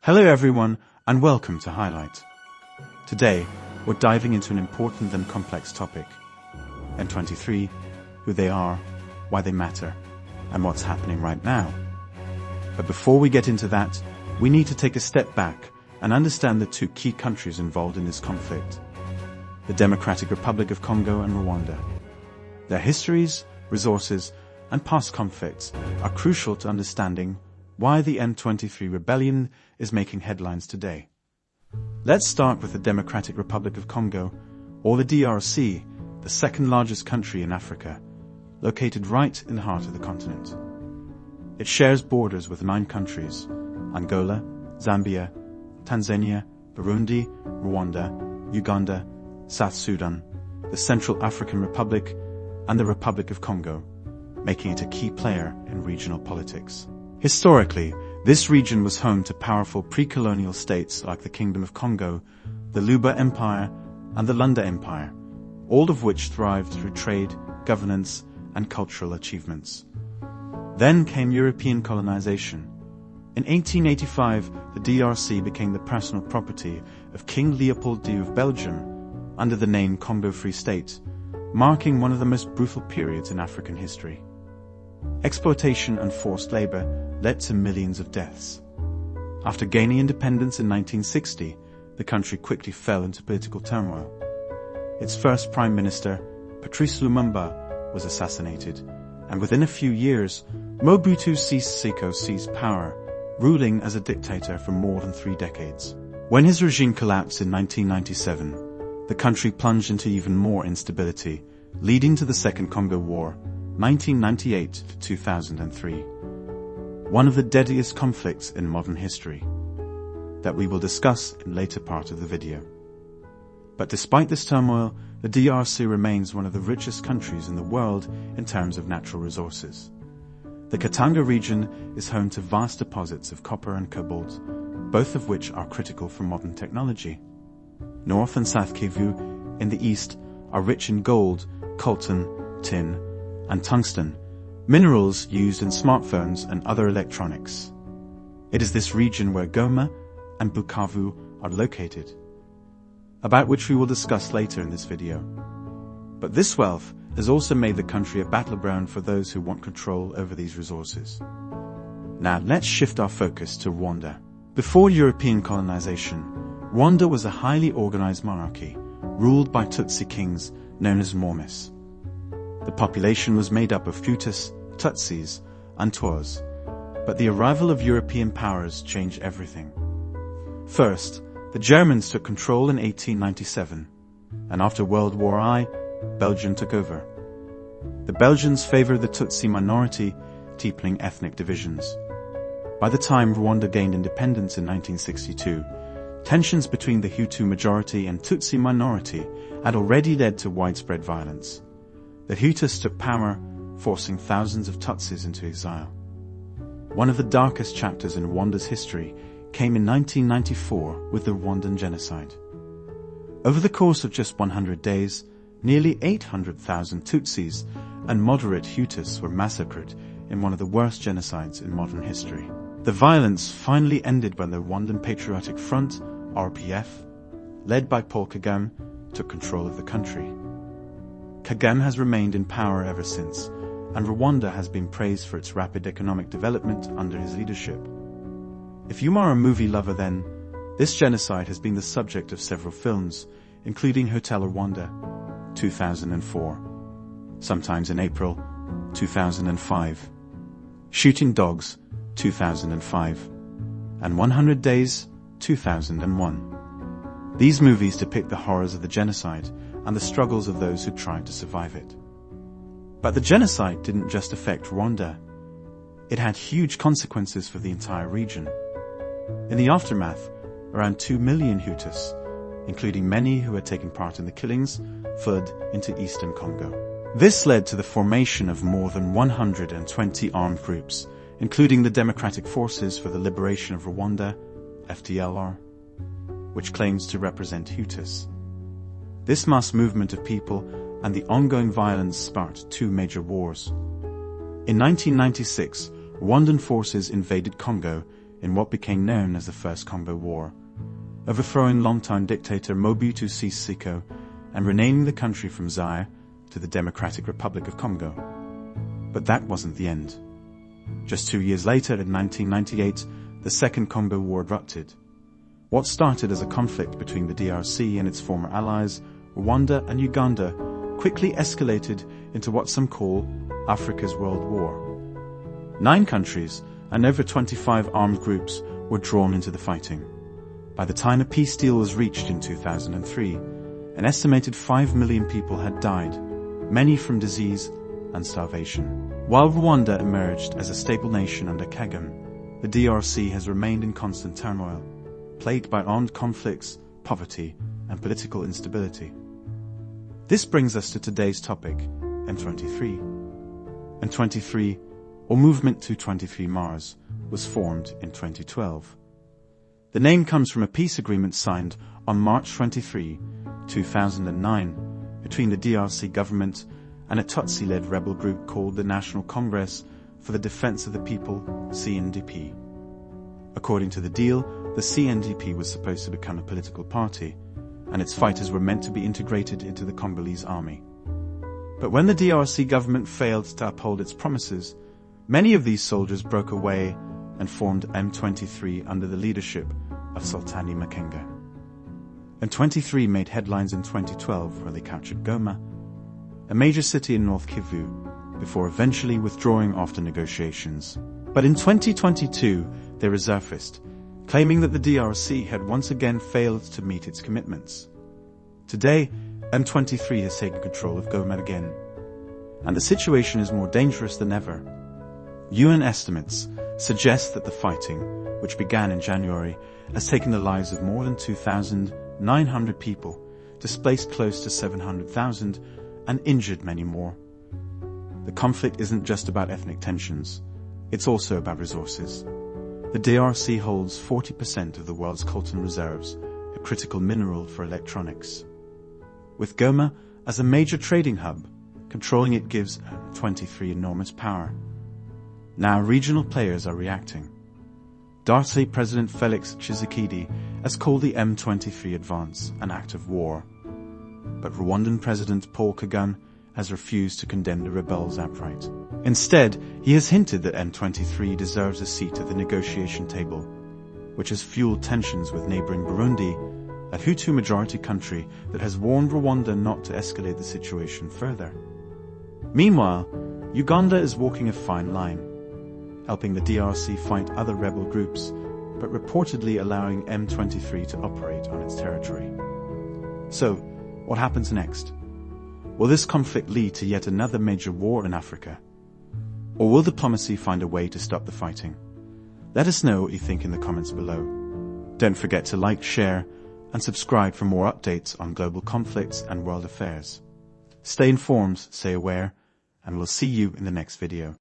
Hello everyone, and welcome to Highlight. Today, we're diving into an important and complex topic. M23, who they are, why they matter, and what's happening right now. But before we get into that, we need to take a step back and understand the two key countries involved in this conflict: the Democratic Republic of Congo and Rwanda. Their histories, resources, and past conflicts are crucial to understanding why the M23 rebellion is making headlines today. Let's start with the Democratic Republic of Congo, or the DRC, the second largest country in Africa, located right in the heart of the continent. It shares borders with 9 countries: Angola, Zambia, Tanzania, Burundi, Rwanda, Uganda, South Sudan, the Central African Republic, and the Republic of Congo, making it a key player in regional politics. Historically, this region was home to powerful pre-colonial states like the Kingdom of Congo, the Luba Empire, and the Lunda Empire, all of which thrived through trade, governance, and cultural achievements. Then came European colonization. In 1885, the DRC became the personal property of King Leopold II of Belgium under the name Congo Free State, marking one of the most brutal periods in African history. Exploitation and forced labor led to millions of deaths. After gaining independence in 1960, the country quickly fell into political turmoil. Its first prime minister, Patrice Lumumba, was assassinated, and within a few years, Mobutu Sese Seko seized power, ruling as a dictator for more than 3 decades. When his regime collapsed in 1997, the country plunged into even more instability, leading to the Second Congo War, 1998 to 2003. One of the deadliest conflicts in modern history that we will discuss in later part of the video. But despite this turmoil, the DRC remains one of the richest countries in the world in terms of natural resources. The Katanga region is home to vast deposits of copper and cobalt, both of which are critical for modern technology. North and South Kivu in the east are rich in gold, coltan, tin, and tungsten, minerals used in smartphones and other electronics. It is this region where Goma and Bukavu are located, about which we will discuss later in this video. But this wealth has also made the country a battleground for those who want control over these resources. Now let's shift our focus to Rwanda. Before European colonization, Rwanda was a highly organized monarchy, ruled by Tutsi kings known as Mormis. The population was made up of Hutus, Tutsis, and Twas, but the arrival of European powers changed everything. First, the Germans took control in 1897, and after World War I, Belgium took over. The Belgians favored the Tutsi minority, deepening ethnic divisions. By the time Rwanda gained independence in 1962, tensions between the Hutu majority and Tutsi minority had already led to widespread violence. The Hutus took power, forcing thousands of Tutsis into exile. One of the darkest chapters in Rwanda's history came in 1994 with the Rwandan genocide. Over the course of just 100 days, nearly 800,000 Tutsis and moderate Hutus were massacred in one of the worst genocides in modern history. The violence finally ended when the Rwandan Patriotic Front, RPF, led by Paul Kagame, took control of the country. Kagame has remained in power ever since, and Rwanda has been praised for its rapid economic development under his leadership. If you are a movie lover, then this genocide has been the subject of several films, including Hotel Rwanda, 2004, Sometimes in April, 2005, Shooting Dogs, 2005, and 100 Days, 2001. These movies depict the horrors of the genocide and the struggles of those who tried to survive it. But the genocide didn't just affect Rwanda. It had huge consequences for the entire region. In the aftermath, around 2 million Hutus, including many who had taken part in the killings, fled into eastern Congo. This led to the formation of more than 120 armed groups, including the Democratic Forces for the Liberation of Rwanda, FDLR, which claims to represent Hutus. This mass movement of people and the ongoing violence sparked 2 major wars. In 1996, Rwandan forces invaded Congo in what became known as the First Congo War, overthrowing longtime dictator Mobutu Sese Seko and renaming the country from Zaire to the Democratic Republic of Congo. But that wasn't the end. Just 2 years later, in 1998, the Second Congo War erupted. What started as a conflict between the DRC and its former allies, Rwanda and Uganda, quickly escalated into what some call Africa's World War. 9 countries and over 25 armed groups were drawn into the fighting. By the time a peace deal was reached in 2003, an estimated 5 million people had died, many from disease and starvation. While Rwanda emerged as a stable nation under Kagame, the DRC has remained in constant turmoil, plagued by armed conflicts, poverty, and political instability. This brings us to today's topic, M23. M23, or Movement 223 Mars, was formed in 2012. The name comes from a peace agreement signed on March 23, 2009, between the DRC government and a Tutsi-led rebel group called the National Congress for the Defense of the People, CNDP. According to the deal, the CNDP was supposed to become a political party, and its fighters were meant to be integrated into the Congolese army. But when the DRC government failed to uphold its promises, many of these soldiers broke away and formed M23 under the leadership of Sultani Makenga. M23 made headlines in 2012 where they captured Goma, a major city in North Kivu, before eventually withdrawing after negotiations. But in 2022, they resurfaced, claiming that the DRC had once again failed to meet its commitments. Today, M23 has taken control of Goma again, and the situation is more dangerous than ever. UN estimates suggest that the fighting, which began in January, has taken the lives of more than 2,900 people, displaced close to 700,000, and injured many more. The conflict isn't just about ethnic tensions, it's also about resources. The DRC holds 40% of the world's coltan reserves, a critical mineral for electronics. With Goma as a major trading hub, controlling it gives M23 enormous power. Now regional players are reacting. DRC President Felix Tshisekedi has called the M23 advance an act of war. But Rwandan President Paul Kagame has refused to condemn the rebels outright. Instead, he has hinted that M23 deserves a seat at the negotiation table, which has fueled tensions with neighboring Burundi, a Hutu-majority country that has warned Rwanda not to escalate the situation further. Meanwhile, Uganda is walking a fine line, helping the DRC fight other rebel groups, but reportedly allowing M23 to operate on its territory. So, what happens next? Will this conflict lead to yet another major war in Africa? Or will diplomacy find a way to stop the fighting? Let us know what you think in the comments below. Don't forget to like, share, and subscribe for more updates on global conflicts and world affairs. Stay informed, stay aware, and we'll see you in the next video.